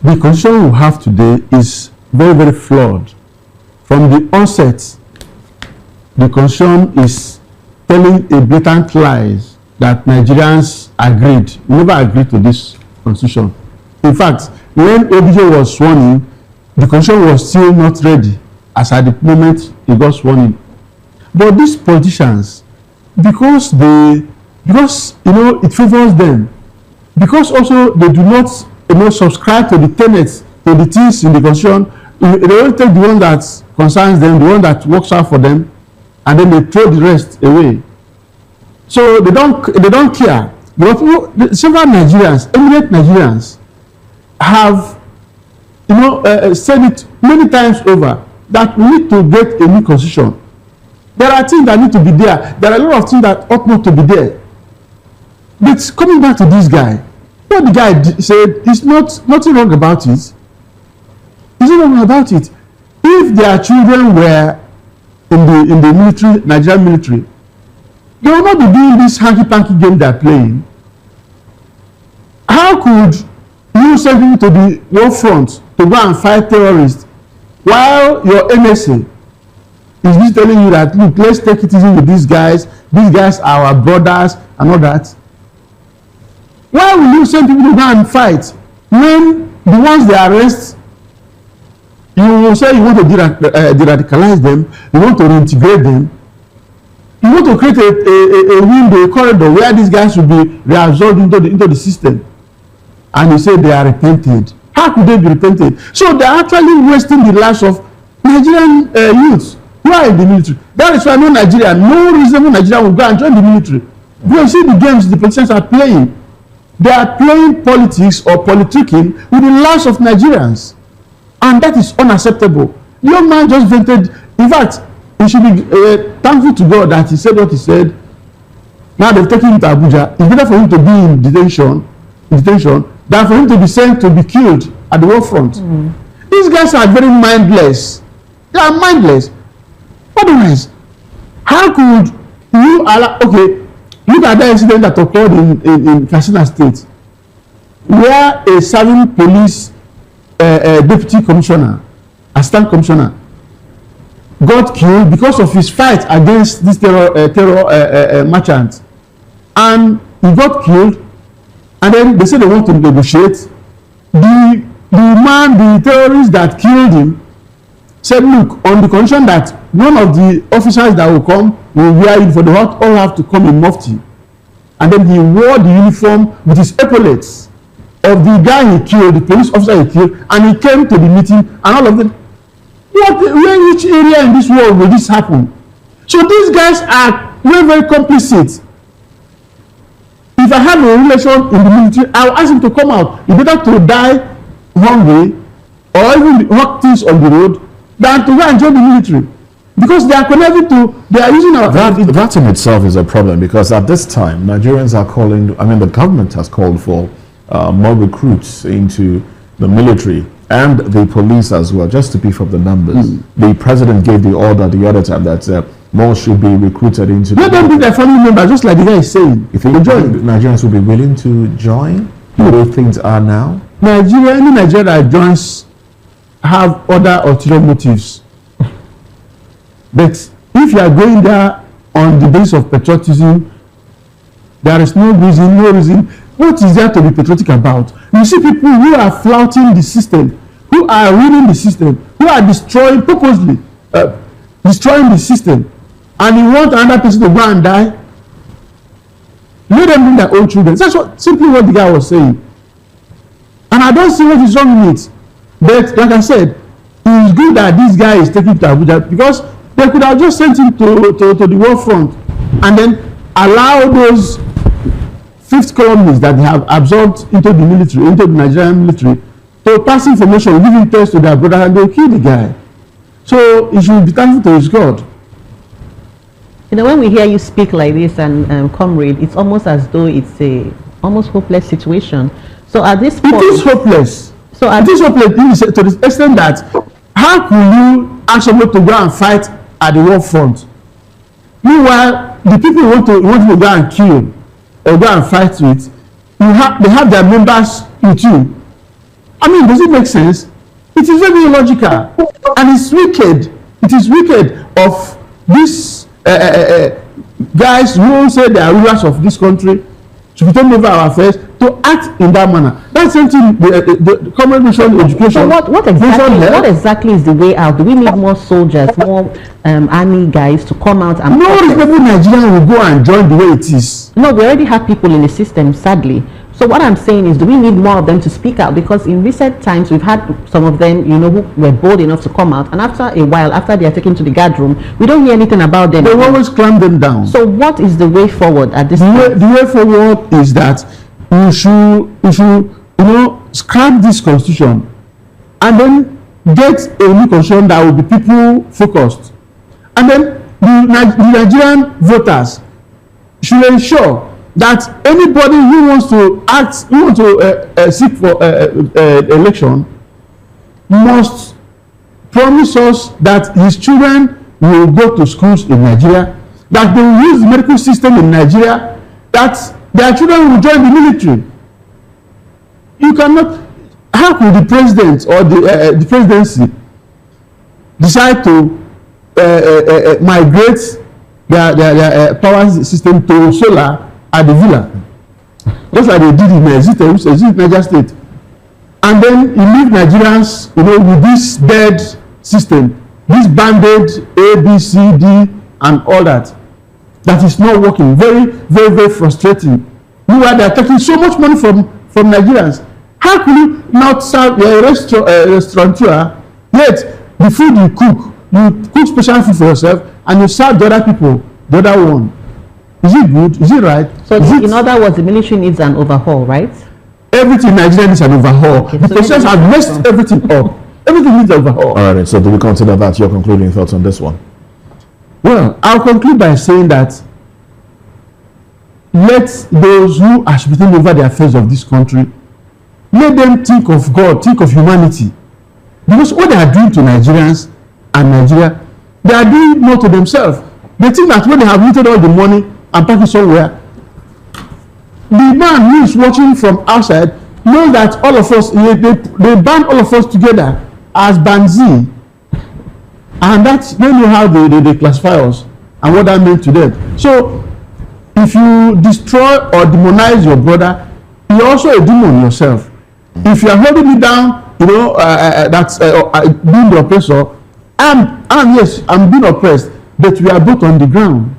the constitution we have today is very, very flawed. From the onset, the constitution is telling a blatant lies that Nigerians agreed. We never agreed to this constitution. In fact, when OBJ was sworn in, the constitution was still not ready as at the moment he got sworn in. But these politicians, because it favors them, because also they do not subscribe to the tenets, to the things in the constitution, they only take the one that concerns them, the one that works out for them, and then they throw the rest away. So they don't care. But several Nigerians, eminent Nigerians, have said it many times over that we need to get a new constitution. There are things that need to be there. There are a lot of things that ought not to be there. But coming back to this guy, what the guy said is nothing wrong about it. There's nothing wrong about it. If their children were in the military, Nigerian military, they will not be doing this hanky-panky game they're playing. How could you send people to the war front to go and fight terrorists while your NSA is just telling you that, look, let's take it easy with these guys are our brothers and all that? Why will you send people to go and fight when the ones they arrest, you will say you want to de-radicalize them, you want to reintegrate them, you want to create a window, a corridor where these guys will be reabsorbed into the system, and you say they are repented. How could they be repented? So they are actually wasting the lives of Nigerian youths who are in the military. That is why no reasonable Nigerian will go and join the military. You see the games the politicians are playing. They are playing politics or politicking with the lives of Nigerians. And that is unacceptable. The young man just vented. In fact, he should be thankful to God that he said what he said. Now they've taken him to Abuja. It's better for him to be in detention than for him to be sent to be killed at the war front. These guys are very mindless. They are mindless. Otherwise, how could you allow... Okay, look at the incident that occurred in Katsina State, where a serving police deputy commissioner, assistant commissioner, got killed because of his fight against this terror merchant, and he got killed. And then they said they want to negotiate. The terrorist that killed him said, look, on the condition that one of the officers that will come will wear uniform, they all have to come in mufti. And then he wore the uniform with his epaulets of the guy he killed, the police officer he killed, and he came to the meeting, and all of them. Which area in this world will this happen? So these guys are very, very complicit. If I have a relation in the military, I will ask him to come out. It's better to die hungry or even work things on the road than to go and join the military. Because they are connected to, they are using our... That in itself is a problem, because at this time, Nigerians are calling, the government has called for more recruits into the military and the police as well, just to beef up the numbers. The president gave the order the other time that more should be recruited into... Let them be their family member, just like the guy is saying. If you join, Nigerians will be willing to join the way things are now? Any Nigerian that joins have other ulterior motives. But if you are going there on the basis of patriotism, there is no reason. What is there to be patriotic about? You see people who are flouting the system, who are ruining the system, who are destroying purposely, destroying the system, and you want another person to go and die? Let them bring their own children. That's simply what the guy was saying. And I don't see what is wrong with it. But like I said, it is good that this guy is taking to Abuja, because they could have just sent him to the war front and then allow those fifth columnists that they have absorbed into the military, into the Nigerian military, to pass information, giving tests to their brother, and they'll kill the guy. So he should be thankful to his God. When we hear you speak like this, and comrade, it's almost as though it's a almost hopeless situation. So at this point, it is hopeless. It is hopeless to the extent that how could you ask someone to go and fight at the war front? Meanwhile, the people want to go and kill or go and fight with, they have their members with you. I mean, does it make sense? It is very illogical, and it's wicked. It is wicked of these guys who say they are rulers of this country to be taking over our affairs to act in that manner. That's something the common mission education. So what exactly is the way out? Do we need more soldiers, more army guys to come out and no reasonable Nigerian will go and join the way it is? No, we already have people in the system, sadly. So what I'm saying is, do we need more of them to speak out? Because in recent times, we've had some of them, you know, who were bold enough to come out. And after a while, after they are taken to the guard room, we don't hear anything about them. They always clamp them down. So what is the way forward at this point? The way forward is that we should, you know, scrap this constitution and then get a new constitution that will be people focused. And then the Nigerian voters should ensure that anybody who wants to act, who wants to seek for election, must promise us that his children will go to schools in Nigeria, that they will use the medical system in Nigeria, that their children will join the military. You cannot. How could the president or the presidency decide to migrate their power system to solar at the villa, just like they did in Niger State, and then you leave Nigerians, you know, with this dead system, this banded A, B, C, D, and all that is not working. Very, very, very frustrating. Meanwhile, they are taking so much money from Nigerians. How can you not serve a restaurateur, yet the food you cook special food for yourself, and you serve the other people the other one? Is it good? Is it right? So in other words, the military needs an overhaul, right? Everything in Nigeria needs an overhaul. Okay, the politicians have messed everything up. Everything needs an overhaul. All right, so do we consider that your concluding thoughts on this one? Well, I'll conclude by saying that let those who are taking over the affairs of this country, let them think of God, think of humanity. Because what they are doing to Nigerians and Nigeria, they are doing more to themselves. They think that when they have looted all the money and packed it somewhere, the man who is watching from outside knows that all of us, they band all of us together as Banzi. And that's, they know how they classify us and what that meant to them. So, if you destroy or demonize your brother, you're also a demon yourself. If you are holding me down, you know, that's being the oppressor, I'm being oppressed, but we are both on the ground.